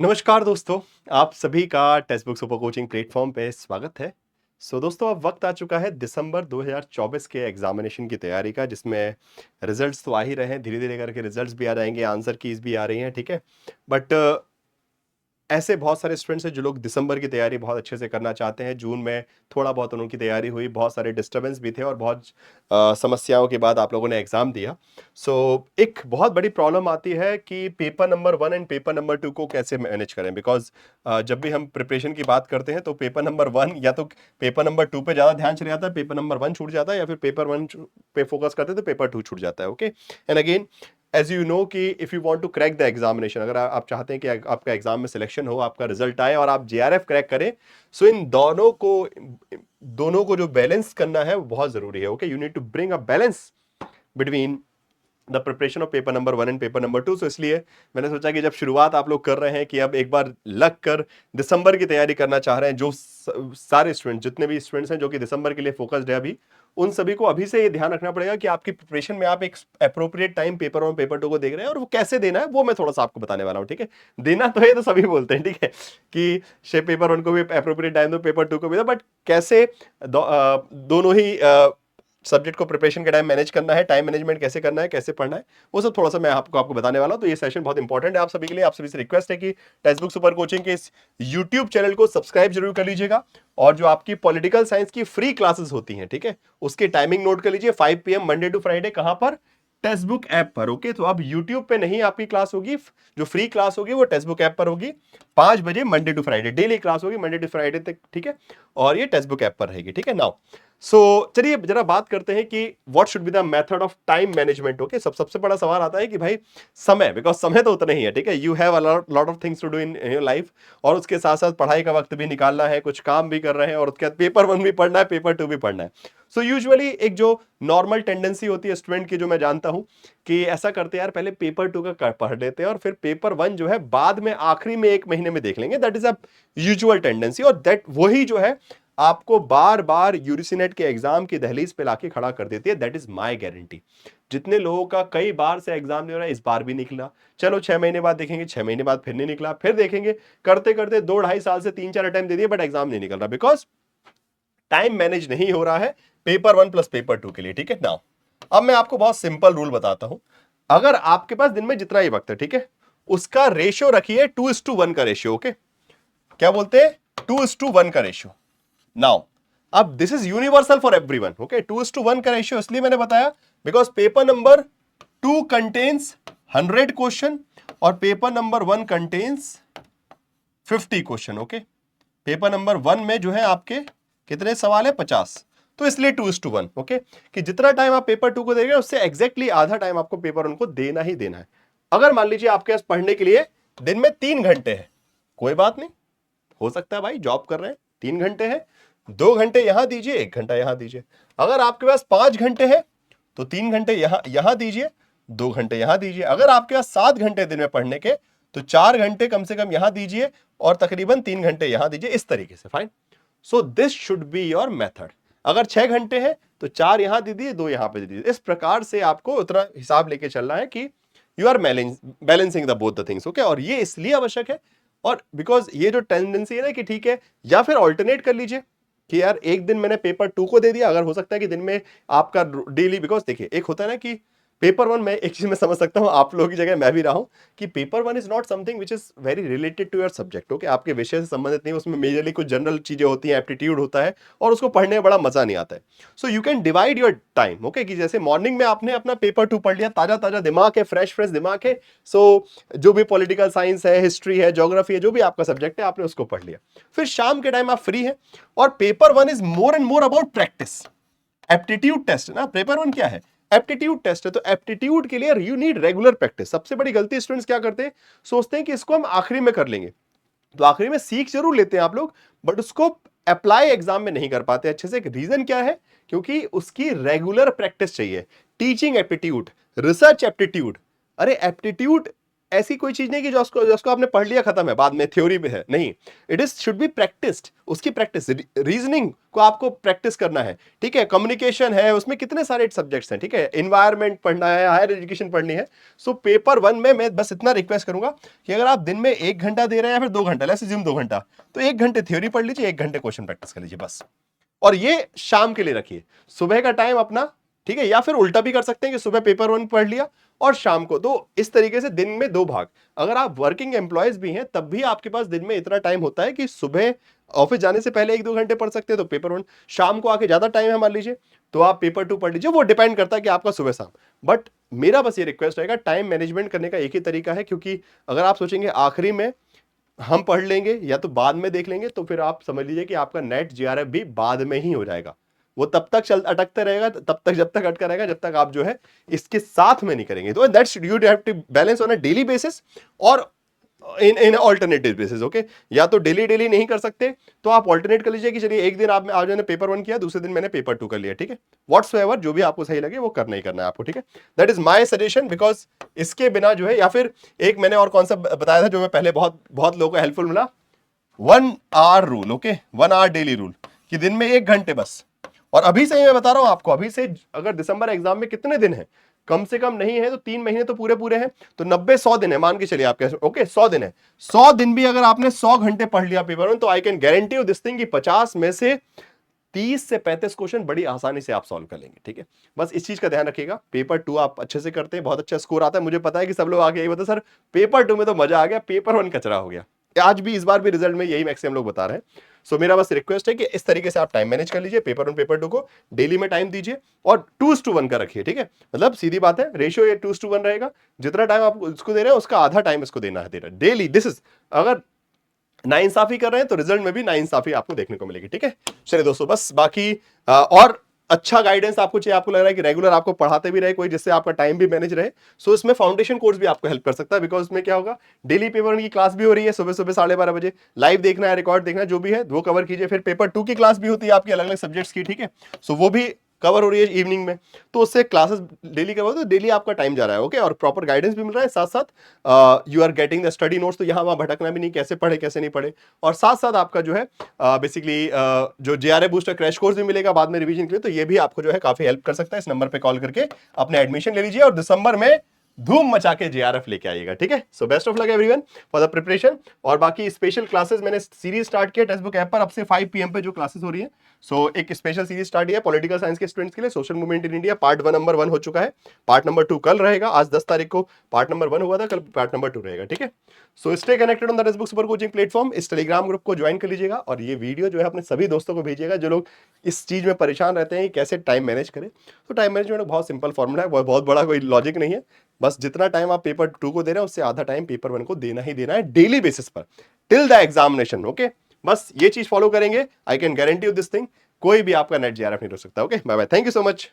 नमस्कार दोस्तों, आप सभी का text book super coaching platform पे स्वागत है। दोस्तों अब वक्त आ चुका है दिसंबर 2024 के एग्जामिनेशन की तैयारी का, जिसमें रिजल्ट्स तो आ ही रहे हैं, धीरे-धीरे करके रिजल्ट्स भी आ जाएँगे, आंसर कीज़ भी आ रही हैं, ठीक है? बट ऐसे बहुत सारे स्टूडेंट्स हैं जो लोग दिसंबर की तैयारी बहुत अच्छे से करना चाहते हैं। जून में थोड़ा बहुत उनकी तैयारी हुई, बहुत सारे डिस्टर्बेंस भी थे और बहुत समस्याओं के बाद आप लोगों ने एग्ज़ाम दिया। एक बहुत बड़ी प्रॉब्लम आती है कि paper number 1 and paper number 2 को कैसे मैनेज करें? बिकॉज़ जब भी हम प्रिपरेशन की बात करते हैं तो पेपर नंबर 1 या तो पेपर नंबर 2 पे ज़्यादा ध्यान चले जाता है, पेपर नंबर 1 छूट जाता है, या फिर पेपर 1 पे फोकस करते हैं तो पेपर 2 छूट जाता है, okay? And again as you know कि if you want to crack the examination, अगर आप चाहते हैं कि आपका एग्जाम में सिलेक्शन हो, आपका रिजल्ट आए और आप जेआरएफ क्रैक करें, सो इन दोनों को जो बैलेंस करना है वो बहुत जरूरी है। Okay, you need to bring a balance between the preparation of paper number 1 and paper number 2। So इसलिए मैंने सोचा कि जब शुरुआत आप लोग कर रहे हैं कि अब एक बार लग कर दिसंबर की तैयारी करना चाह रहे हैं, जो सारे स्टूडेंट, जितने भी स्टूडेंट्स हैं जो कि दिसंबर के लिए फोकस्ड है अभी, उन सभी को अभी से ये ध्यान रखना पड़ेगा कि आपकी प्रिपरेशन में आप एक अप्रोप्रिएट टाइम पेपर 1 पेपर 2 को देख रहे हैं, और वो कैसे देना है वो मैं थोड़ा सा आपको बताने वाला हूँ। ठीक है, देना तो ये तो सभी बोलते हैं, ठीक है, कि शेप पेपर 1 को भी अप्रोप्रिएट टाइम दो, पेपर 2 को भी दो, बट कैसे दोनों ही सब्जेक्ट को प्रिपरेशन के टाइम मैनेज करना है, टाइम मैनेजमेंट कैसे करना है, कैसे पढ़ना है, वो सब थोड़ा सा मैं आपको बताने वाला हूं। तो ये सेशन बहुत इंपॉर्टेंट है आप सभी के लिए। आप सभी से रिक्वेस्ट है कि टेक्स्ट बुक सुपर कोचिंग के इस यूट्यूब चैनल को सब्सक्राइब जरूर कर लीजिएगा, और जो आपकी पॉलिटिकल साइंस की फ्री क्लासेस होती हैं, ठीक है, उसके टाइमिंग नोट कर लीजिए। 5 PM मंडे टू फ्राइडे, कहां पर? टेक्स्ट बुक ऐप पर। ओके, तो अब यूट्यूब पे नहीं आपकी क्लास होगी, जो फ्री क्लास होगी वो टेक्स्ट बुक ऐप पर होगी। 5 बजे Monday to Friday daily class होगी, मंडे टू फ्राइडे तक, ठीक है, और ये टेक्स्ट बुक ऐप पर रहेगी। ठीक है, नाउ चलिए जरा बात करते हैं कि what should be the method of time management. Okay, सबसे बड़ा सवाल आता है कि भाई समय, बिकॉज समय तो उतना ही है, ठीक है, you have a lot of things to do in your life, और उसके साथ साथ पढ़ाई का वक्त भी निकालना है, कुछ काम भी कर रहे हैं, और उसके बाद पेपर 1 भी पढ़ना है, पेपर 2 भी पढ़ना है। यूजुअली एक जो नॉर्मल टेंडेंसी होती है स्टूडेंट की, जो मैं जानता हूं, कि ऐसा करते हैं यार, पहले पेपर 2 का पढ़ लेते हैं और फिर पेपर 1 जो है बाद में आखिरी में 1 महीने में देख लेंगे। That is a usual tendency, और दैट वही जो है आपको बार बार यूजीसी के एग्जाम की दहलीज पे लाके खड़ा कर देती है। That is my guarantee. जितने लोगों का कई बार से एग्जाम नहीं हो रहा है, इस बार भी निकला, चलो 6 महीने बाद देखेंगे, 6 महीने बाद फिर नहीं निकला, फिर देखेंगे, करते करते 2 ढाई साल से 3 4 अटेम्प्ट दे दिए, बट एग्जाम नहीं निकल रहा, बिकॉज टाइम मैनेज नहीं हो रहा है पेपर 1 प्लस पेपर 2 के लिए। ठीक है, नाउ अब मैं आपको बहुत सिंपल रूल बताता हूं। अगर आपके पास दिन में जितना ही वक्त है, ठीक है, उसका रेशियो रखिए 2:1 का रेशियो। ओके, क्या बोलते हैं? 2:1 का रेशियो। नाउ अब this is universal for everyone. Okay, 2:1 का रेशियो इसलिए मैंने बताया because paper number 2 contains 100 question और paper number 1 contains 50 question. Okay, paper number 1 में जो है आपके कितने सवाल है? 50। तो इसलिए 2:1। ओके, कि जितना टाइम आप पेपर 2 को देंगे उससे एग्जैक्टली आधा टाइम आपको पेपर 1 को देना ही देना है। अगर मान लीजिए आपके पास पढ़ने के लिए दिन में 3 घंटे है, कोई बात नहीं, हो सकता है भाई जॉब कर रहे हैं, 3 घंटे है, 2 घंटे यहां दीजिए, 1 घंटा यहां दीजिए। अगर आपके पास 5 घंटे है तो 3 घंटे यहां दीजिए, 2 घंटे यहां दीजिए। अगर आपके पास 7 घंटे दिन में पढ़ने के, तो 4 घंटे कम से कम यहां दीजिए और तकरीबन 3 घंटे यहां दीजिए, इस तरीके से। Fine, so this should be your method. अगर 6 घंटे है तो 4 यहां दे दिए, 2 यहां पे दे दिए। इस प्रकार से आपको उतना हिसाब लेके चलना है कि you are balancing the both the things. Okay, और ये इसलिए आवश्यक है, और बिकॉज ये जो टेंडेंसी है ना कि ठीक है, या फिर ऑल्टरनेट कर लीजिए कि यार एक दिन मैंने पेपर 2 को दे दिया, अगर हो सकता है कि दिन में आपका डेली, बिकॉज देखिए एक होता है ना कि पेपर 1 में एक चीज मैं समझ सकता हूं, आप लोगों की जगह मैं भी रहा हूं, कि paper 1 is not something which is very related to your subject. Okay, आपके विषय से संबंधित नहीं, उसमें मेजरली कुछ जनरल चीजें होती हैं, एप्टीट्यूड होता है, और उसको पढ़ने में बड़ा मजा नहीं आता है। So you can divide your time. Okay, कि जैसे मॉर्निंग में आपने अपना पेपर 2 पढ़ लिया, ताजा ताजा दिमाग है, फ्रेश फ्रेश दिमाग है, जो भी पॉलिटिकल साइंस है, हिस्ट्री है, ज्योग्राफी है, जो भी आपका सब्जेक्ट है, आपने उसको पढ़ लिया। फिर शाम के टाइम आप फ्री है, और paper 1 is more and more about practice. Aptitude test ना, पेपर 1 क्या है? एप्टीट्यूड टेस्ट है। तो एप्टीट्यूड के लिए यू नीड रेगुलर प्रैक्टिस। सबसे बड़ी गलती स्टूडेंट्स क्या करते हैं, सोचते हैं कि इसको हम आखिरी में कर लेंगे, तो आखिरी में सीख जरूर लेते हैं आप लोग, बट उसको अप्लाई एग्जाम में नहीं कर पाते अच्छे से। एक रीजन क्या है? क्योंकि उसकी रेगुलर प्रैक्टिस चाहिए। टीचिंग एप्टीट्यूड, रिसर्च एप्टीट्यूड, अरे एप्टीट्यूड ऐसी कोई चीज नहीं कि जो आपने पढ़ लिया खत्म है, बाद में थ्योरी में है, नहीं, it is should be practised, उसकी प्रैक्टिस, रीजनिंग को आपको प्रैक्टिस करना है, ठीक है, कम्युनिकेशन है, उसमें कितने सारे सब्जेक्ट्स हैं, ठीक है, एनवायरमेंट पढ़ना है, हायर एजुकेशन पढ़नी है। सो पेपर 1 में मैं बस इतना रिक्वेस्ट करूंगा कि अगर आप दिन में 1 घंटा दे रहे हैं या फिर 2 घंटा, लेट्स अज्यूम 2 घंटा, तो 1 घंटे थ्योरी पढ़ लीजिए, 1 घंटे क्वेश्चन प्रैक्टिस कर लीजिए बस। और ये शाम के लिए रखिए, सुबह का टाइम अपना, ठीक है, या फिर उल्टा भी कर सकते हैं कि सुबह पेपर 1 पढ़ लिया और शाम को, तो इस तरीके से दिन में 2 भाग। अगर आप वर्किंग एम्प्लॉयज भी हैं तब भी आपके पास दिन में इतना टाइम होता है कि सुबह ऑफिस जाने से पहले 1-2 घंटे पढ़ सकते हैं तो पेपर 1, शाम को आके ज्यादा टाइम है मान लीजिए तो आप पेपर 2 पढ़ लीजिए, वो डिपेंड करता है कि आपका सुबह शाम। बट मेरा बस ये रिक्वेस्ट रहेगा, टाइम मैनेजमेंट करने का एक ही तरीका है, क्योंकि अगर आप सोचेंगे आखिरी में हम पढ़ लेंगे या तो बाद में देख लेंगे, तो फिर आप समझ लीजिए कि आपका नेट जीआरएफ भी बाद में ही हो जाएगा, वो तब तक अटकते रहेगा, तब तक जब तक अटका रहेगा जब तक आप जो है इसके साथ में नहीं करेंगे। तो that's you have to balance on a daily basis और इन ऑल्टरनेटिव बेसिस, ओके। या तो डेली नहीं कर सकते तो आप ऑल्टरनेट कर लीजिए कि चलिए एक दिन आप आज मैंने पेपर 1 किया, दूसरे दिन मैंने पेपर 2 कर लिया, ठीक है, व्हाट्सएवर जो भी आपको सही लगे वो करना ही करना है आपको, ठीक है। That is my suggestion, because इसके बिना जो है, या फिर एक मैंने और कॉन्सेप्ट बताया था जो मैं पहले बहुत लोगों को हेल्पफुल मिला, 1 hour rule, okay, 1 hour daily rule, कि दिन में 1 घंटे बस। और अभी से मैं बता रहा हूं आपको, अभी से अगर दिसंबर एग्जाम में कितने दिन है, कम से कम नहीं है तो 3 महीने तो पूरे हैं, तो 90-100 दिन है, मान के चलिए आपके, ओके 100 दिन है, 100 दिन भी अगर आपने 100 घंटे पढ़ लिया पेपर में, तो आई can guarantee you this thing कि 50 में से 30 से 35 क्वेश्चन बड़ी आसानी से आप सॉल्व कर लेंगे, ठीक है। बस इस चीज का ध्यान रखिएगा। पेपर 2 आप अच्छे से करते हैं, बहुत अच्छा स्कोर आता है, मुझे पता है कि सब लोग आके यही बताते सर पेपर 2 में तो मजा आ गया, पेपर 1 कचरा हो गया। आज भी इस बार भी रिजल्ट में यही मैक्सिमम लोग बता रहे हैं। सो मेरा बस रिक्वेस्ट है कि इस तरीके से आप टाइम मैनेज कर लीजिए, पेपर 1 पेपर 2 को डेली में टाइम दीजिए और 2:1 का रखिए, ठीक है, मतलब सीधी बात है, रेशियो ये 2:1 रहेगा, जितना टाइम आप इसको दे रहे हैं उसका आधा टाइम इसको देना है डेली। दिस इज, अगर नाइंसाफी कर रहे हैं तो रिजल्ट में भी नाइंसाफी आपको देखने को मिलेगी, ठीक है। चलिए दोस्तों, बस बाकी और अच्छा गाइडेंस आपको चाहिए, आपको लग रहा है कि रेगुलर आपको पढ़ाते भी रहे कोई, जिससे आपका टाइम भी मैनेज रहे, सो इसमें फाउंडेशन कोर्स भी आपको हेल्प कर सकता है। बिकॉज इसमें क्या होगा, डेली पेपर 1 की क्लास भी हो रही है, सुबह 12:30 बजे लाइव देखना है, रिकॉर्ड देखना है, जो भी है वो कवर कीजिए, फिर पेपर 2 की क्लास भी होती है आपकी अलग अलग सब्जेक्ट्स की, ठीक है, सो वो भी कवर हो रही है इवनिंग में, तो उससे क्लासेस डेली कवर, तो डेली आपका टाइम जा रहा है, ओके, और प्रॉपर गाइडेंस भी मिल रहा है, साथ साथ you are getting the study notes, तो यहाँ वहाँ भटकना भी नहीं, कैसे पढ़े कैसे नहीं पढ़े, और साथ साथ आपका जो है बेसिकली जो जेआरएफ बूस्टर क्रैश कोर्स भी मिलेगा बाद में रिवीजन के लिए, तो ये भी आपको जो है काफी हेल्प कर सकता है। इस नंबर पे कॉल करके अपने एडमिशन ले लीजिए और दिसंबर में धूम मचा के जेआरएफ लेके आइएगा, ठीक है। So best of luck everyone for the preparation. और बाकी स्पेशल क्लासेस मैंने सीरीज स्टार्ट किया टेक्स्ट बुक ऐप पर, अब से 5 PM पे जो क्लासेस हो रही है, सो एक स्पेशल सीरीज स्टार्ट किया पॉलिटिकल साइंस के स्टूडेंट्स के लिए, social movement in India, part 1 number 1 हो चुका है, पार्ट नंबर 2 कल रहेगा, आज 10 तारीख को पार्ट नंबर 1 हुआ था, कल पार्ट नंबर 2 रहेगा, ठीक है। So stay connected on the text book super coaching platform, इस टेलीग्राम ग्रुप को ज्वाइन कर लीजिएगा और ये वीडियो जो है अपने सभी दोस्तों को भेजिएगा जो लोग इस चीज में परेशान रहते हैं कैसे टाइम मैनेज करें। तो टाइम मैनेजमेंट बहुत सिंपल फॉर्मूला है, बहुत बड़ा कोई लॉजिक नहीं है, बस जितना टाइम आप पेपर 2 को दे रहे हैं उससे आधा टाइम पेपर 1 को देना ही देना है डेली बेसिस पर टिल द एग्जामिनेशन, ओके। बस ये चीज फॉलो करेंगे, I can guarantee you this thing, कोई भी आपका नेट जेआरएफ नहीं रोक सकता, okay. Bye bye, thank you so much.